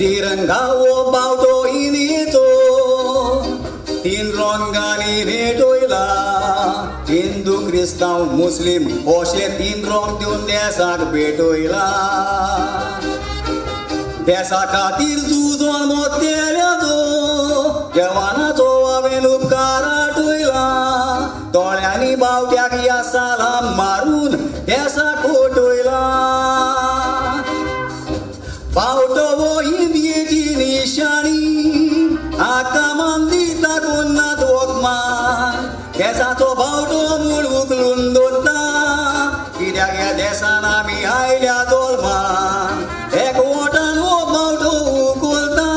तिरंगा वो बावटो इनितो तीन रंगांनी नेटोयला हिंदू क्रिस्तांव मुस्लिम अशे तीन रंग दिवन देशाक भेटोयला देशा खातीर झुजोन मोतेल्याचो जवानाचो हांवें उपकार आठयला दोळ्यांनी बावट्याक ह्या सालां मारून देशाक खोटयला बावटो वो हिंदयेची निशाणी आकामान दिता गुन्नात वखमान देशाचो बावटो मूळ उखलून दवरता कित्याक ह्या देशान आमी आयल्या जोल्मान एकवटान हो बावटो उखलता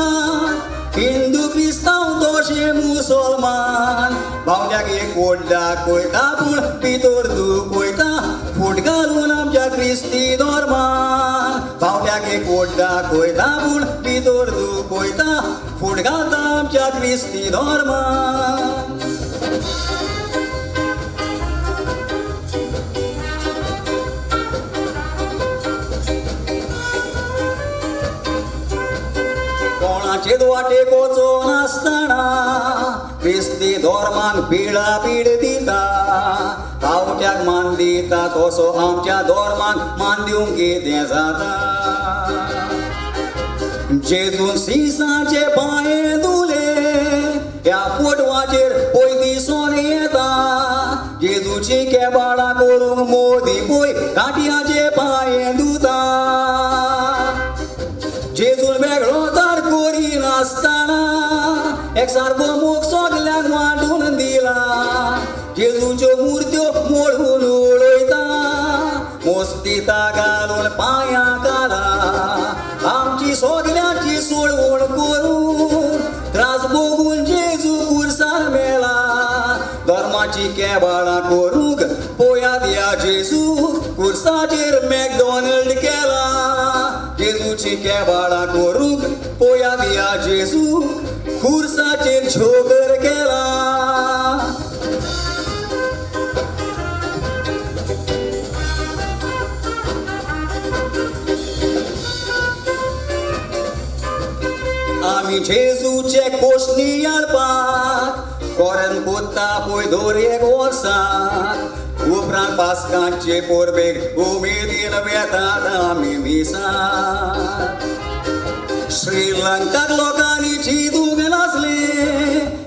हिंदू क्रिस्तांव तशे मुसलमान बावट्याक एकवट दाखयता पूण भितर दुखयता फूट घालून आमच्या क्रिस्ती धर्मान बावट्याक एकवट दाखयता पूण भितर दुखयता फूट घालता आमच्या क्रिस्ती धर्मान कोणाचेच वाटेकोचो नासतना क्रिस्ती धर्माक पिळापीड दिता बावट्याक मान दिता तसो आमच्या धर्माक मान दिवंक कितें जाता जेजून सिसाचे पांये धुले ह्या फोटवाचेर पळय दिसोन येता जेजूची केबाळां करूंक मोदी पळय काट्याचे पांये धुता जेजून वेगळो तर कोरी नासतना एक सारको मोग सगल्यांक वांटून दिला जेजूच्यो मुर्त्यो मोडून उडयता मोस्तिता घालून पांयाक घाला आमची सगल्यांची सोडवण करून त्रास भोगून जेजू खुर्सार मेला धर्माची केबाळां करूंक पळयात ह्या जेजूक खुर्साचेर मॅकडॉनल्ड केला जेजूची केबाळां करूंक पळयात ह्या जेजूक खुर्साचेर झोगर केला आमी जेजूचे कोशनी हाडपाक कोरेन कोत्ता पळय दर एक वर्साक उपरांत पास्कांचे परबेक उमेदीन वेतात आमी मिसाक श्रीलंकाक लोकांनी चिंतूंक नासले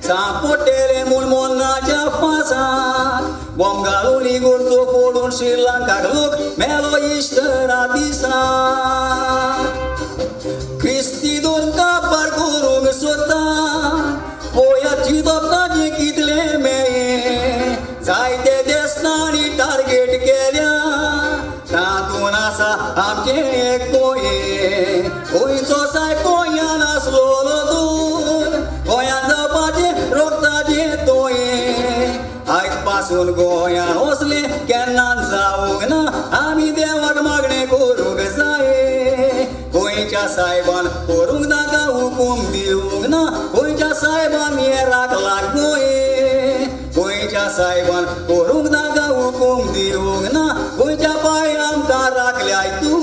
सांपडटले म्हूण मोन्नाच्या पासाक बॉम्ब घालून इगोर्जो फोडून श्रीलंकाक लोक मेलो इश्टरा दिसाक क्रिस्ती दोन काबार करूंक सोदता पळयात चिंतपाचे कितले मेये जायते देशनांनी टार्गेट केल्या तातूंत आसा आमचे एक गोंये गोंयचो साय गोंयान आसलोलो तूं गोंयान जावपाचे रोगताचे तोये आयज पासून गोंयान वसले केन्ना जावंक ना आमी देवाक मागणें करूंक जाय गोंयच्या सायबान करूंक नाका हुकूम दिवंक ना गोंयच्या सायबान येराक लागोये गोंयच्या सायबान करूंक नाका हुकूम दिवंक ना गोंयच्या पांय आमकां राखल्याय तूं